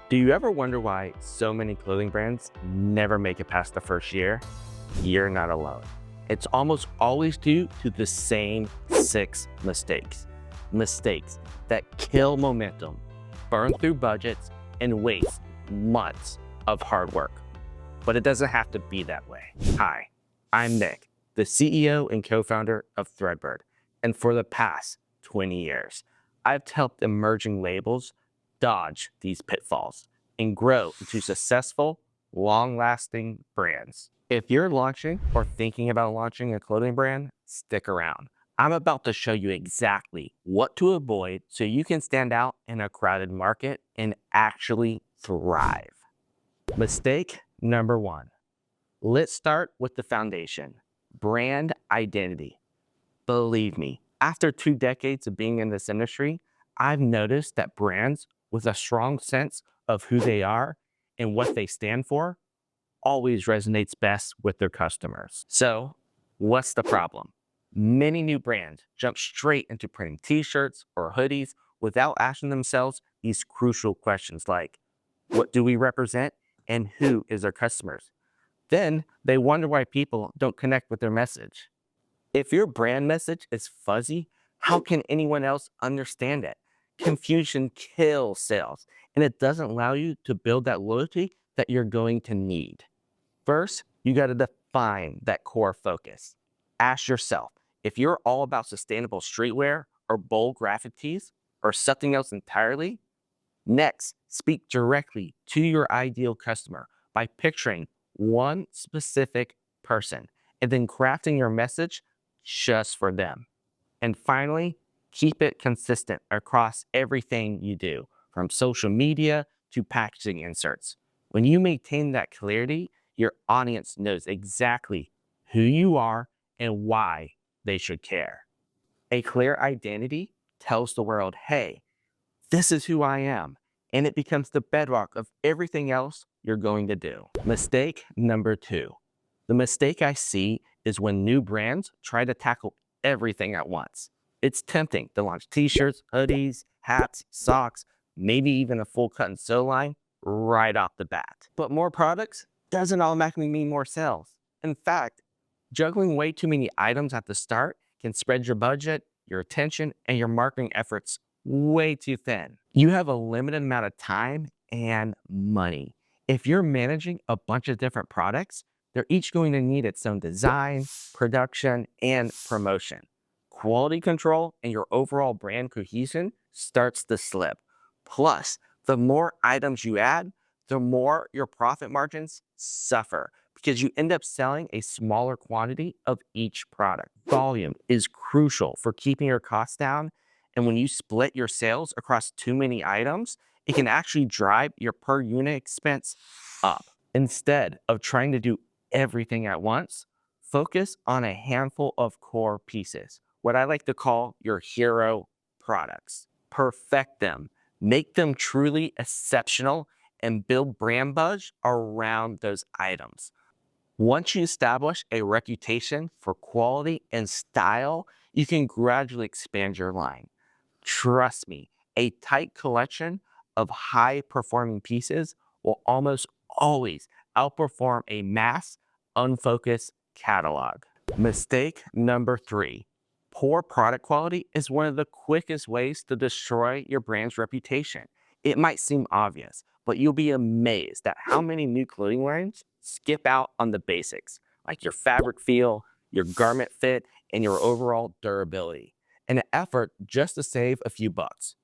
Do you ever wonder why so many clothing brands never make it past the first year? You're not alone. It's almost always due to the same 6 mistakes. Mistakes that kill momentum, burn through budgets, and waste months of hard work. But it doesn't have to be that way. Hi, I'm Nick, the CEO and co-founder of Threadbird. And for the past 20 years, I've helped emerging labels dodge these pitfalls and grow into successful, long-lasting brands. If you're launching or thinking about launching a clothing brand, stick around. I'm about to show you exactly what to avoid so you can stand out in a crowded market and actually thrive. Mistake number 1. Let's start with the foundation, brand identity. Believe me, after 2 decades of being in this industry, I've noticed that brands with a strong sense of who they are and what they stand for always resonates best with their customers. So, what's the problem? Many new brands jump straight into printing t-shirts or hoodies without asking themselves these crucial questions like, what do we represent and who is our customers? Then they wonder why people don't connect with their message. If your brand message is fuzzy, how can anyone else understand it? Confusion kills sales, and it doesn't allow you to build that loyalty that you're going to need. First, you got to define that core focus. Ask yourself, if you're all about sustainable streetwear or bold graphic tees or something else entirely. Next, speak directly to your ideal customer by picturing one specific person and then crafting your message just for them. And finally, keep it consistent across everything you do, from social media to packaging inserts. When you maintain that clarity, your audience knows exactly who you are and why they should care. A clear identity tells the world, hey, this is who I am, and it becomes the bedrock of everything else you're going to do. Mistake number 2. The mistake I see is when new brands try to tackle everything at once. It's tempting to launch t-shirts, hoodies, hats, socks, maybe even a full cut and sew line right off the bat. But more products doesn't automatically mean more sales. In fact, juggling way too many items at the start can spread your budget, your attention, and your marketing efforts way too thin. You have a limited amount of time and money. If you're managing a bunch of different products, they're each going to need its own design, production, and promotion. Quality control and your overall brand cohesion starts to slip. Plus, the more items you add, the more your profit margins suffer because you end up selling a smaller quantity of each product. Volume is crucial for keeping your costs down, and when you split your sales across too many items, it can actually drive your per unit expense up. Instead of trying to do everything at once, focus on a handful of core pieces, what I like to call your hero products. Perfect them, make them truly exceptional, and build brand buzz around those items. Once you establish a reputation for quality and style, you can gradually expand your line. Trust me, a tight collection of high-performing pieces will almost always outperform a mass, unfocused catalog. Mistake number 3. Poor product quality is one of the quickest ways to destroy your brand's reputation. It might seem obvious, but you'll be amazed at how many new clothing lines skip out on the basics, like your fabric feel, your garment fit, and your overall durability, in an effort just to save a few bucks.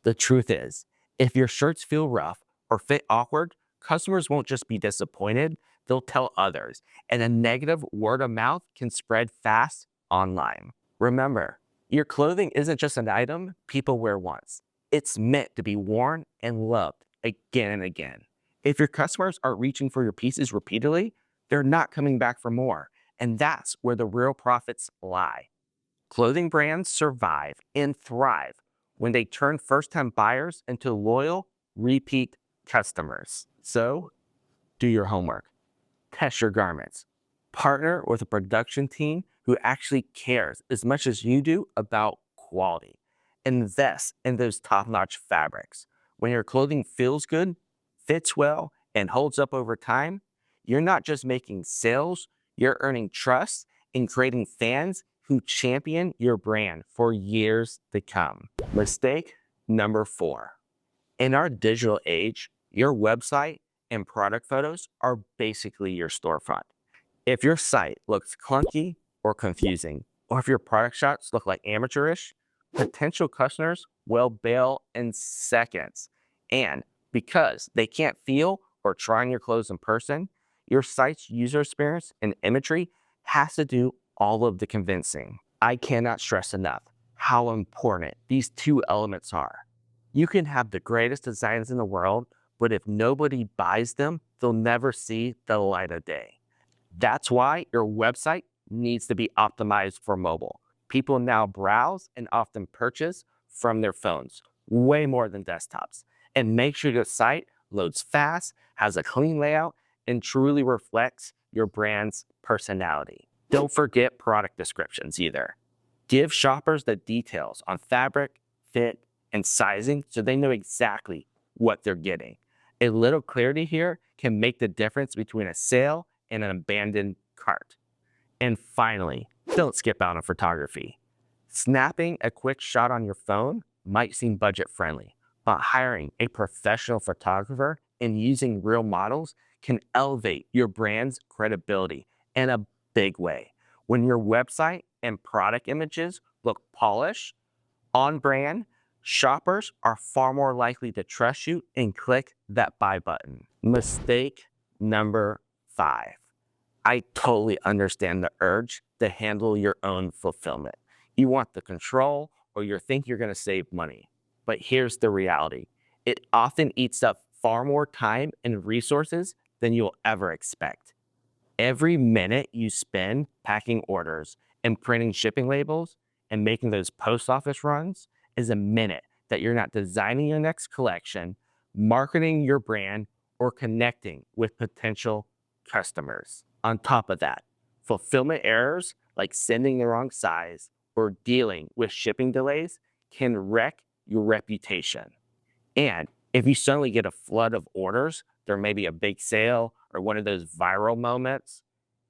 The truth is, if your shirts feel rough or fit awkward, customers won't just be disappointed, they'll tell others, and a negative word of mouth can spread fast online. Remember, your clothing isn't just an item people wear once. It's meant to be worn and loved again and again. If your customers aren't reaching for your pieces repeatedly, they're not coming back for more, and that's where the real profits lie. Clothing brands survive and thrive when they turn first-time buyers into loyal, repeat customers. So, do your homework. Test your garments. Partner with a production team who actually cares as much as you do about quality. Invest in those top-notch fabrics. When your clothing feels good, fits well, and holds up over time, you're not just making sales, you're earning trust and creating fans who champion your brand for years to come. Mistake number 4. In our digital age, your website and product photos are basically your storefront. If your site looks clunky or confusing, or if your product shots look like amateurish, potential customers will bail in seconds. And because they can't feel or try on your clothes in person, your site's user experience and imagery has to do all of the convincing. I cannot stress enough how important these two elements are. You can have the greatest designs in the world, but if nobody buys them, they'll never see the light of day. That's why your website needs to be optimized for mobile. People now browse and often purchase from their phones, way more than desktops. And make sure your site loads fast, has a clean layout, and truly reflects your brand's personality. Don't forget product descriptions either. Give shoppers the details on fabric, fit, and sizing so they know exactly what they're getting. A little clarity here can make the difference between a sale and an abandoned cart. And finally, don't skip out on photography. Snapping a quick shot on your phone might seem budget friendly, but hiring a professional photographer and using real models can elevate your brand's credibility in a big way. When your website and product images look polished, on brand, shoppers are far more likely to trust you and click that buy button. Mistake number 5. I totally understand the urge to handle your own fulfillment. You want the control or you think you're going to save money. But here's the reality. It often eats up far more time and resources than you'll ever expect. Every minute you spend packing orders and printing shipping labels and making those post office runs is a minute that you're not designing your next collection, marketing your brand, or connecting with potential customers. On top of that, fulfillment errors like sending the wrong size or dealing with shipping delays can wreck your reputation. And if you suddenly get a flood of orders, there may be a big sale or one of those viral moments,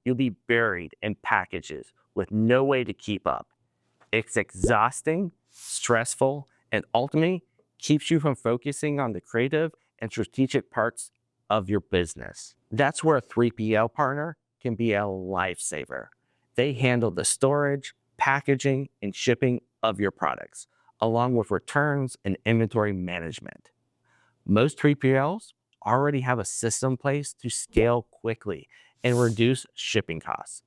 you'll be buried in packages with no way to keep up. It's exhausting, stressful, and ultimately keeps you from focusing on the creative and strategic parts of your business. That's where a 3PL partner can be a lifesaver. They handle the storage, packaging, and shipping of your products, along with returns and inventory management. Most 3PLs already have a system in place to scale quickly and reduce shipping costs.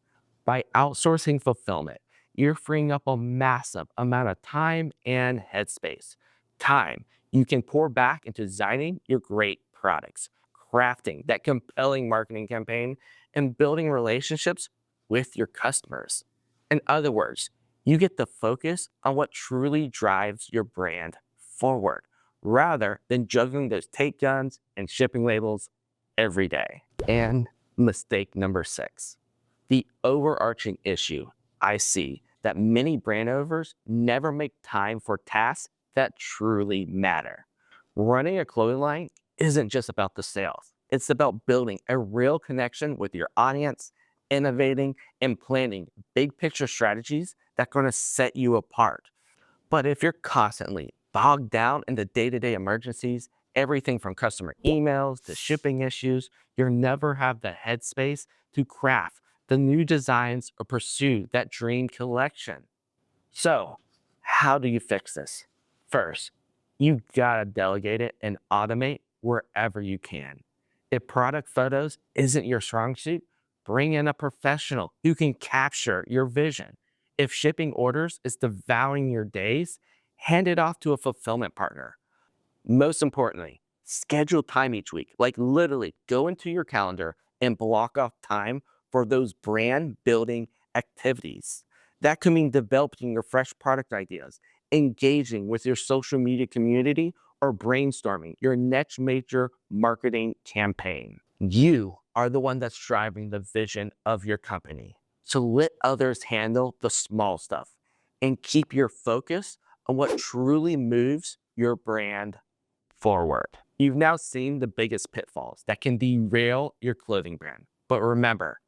By outsourcing fulfillment, you're freeing up a massive amount of time and headspace. Time you can pour back into designing your great products, crafting that compelling marketing campaign, and building relationships with your customers. In other words, you get to focus on what truly drives your brand forward, rather than juggling those tape guns and shipping labels every day. And mistake number 6. The overarching issue I see that many brand owners never make time for tasks that truly matter. Running a clothing line isn't just about the sales. It's about building a real connection with your audience, innovating, and planning big picture strategies that are going to set you apart. But if you're constantly bogged down in the day-to-day emergencies, everything from customer emails to shipping issues, you'll never have the headspace to craft the new designs or pursue that dream collection. So, how do you fix this? First, you gotta delegate it and automate wherever you can. If product photos isn't your strong suit, bring in a professional who can capture your vision. If shipping orders is devouring your days, hand it off to a fulfillment partner. Most importantly, schedule time each week. Like literally go into your calendar and block off time for those brand building activities. That could mean developing your fresh product ideas, engaging with your social media community, or brainstorming your next major marketing campaign. You are the one that's driving the vision of your company. So let others handle the small stuff and keep your focus on what truly moves your brand forward. You've now seen the biggest pitfalls that can derail your clothing brand. But remember,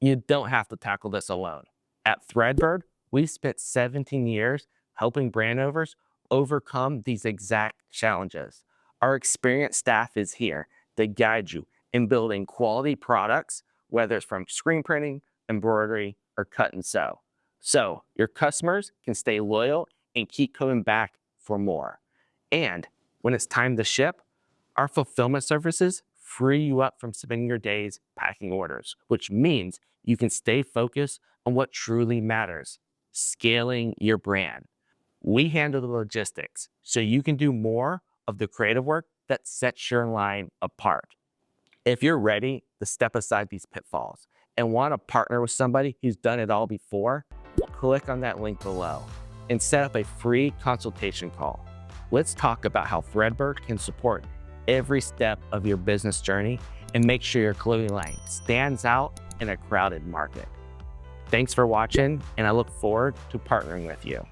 you don't have to tackle this alone. At Threadbird, we spent 17 years helping brand owners overcome these exact challenges. Our experienced staff is here to guide you in building quality products, whether it's from screen printing, embroidery, or cut and sew. So your customers can stay loyal and keep coming back for more. And when it's time to ship, our fulfillment services free you up from spending your days packing orders, which means you can stay focused on what truly matters, scaling your brand. We handle the logistics so you can do more of the creative work that sets your line apart. If you're ready to step aside these pitfalls and want to partner with somebody who's done it all before, click on that link below and set up a free consultation call. Let's talk about how Threadbird can support every step of your business journey and make sure your clothing line stands out in a crowded market. Thanks for watching, and I look forward to partnering with you.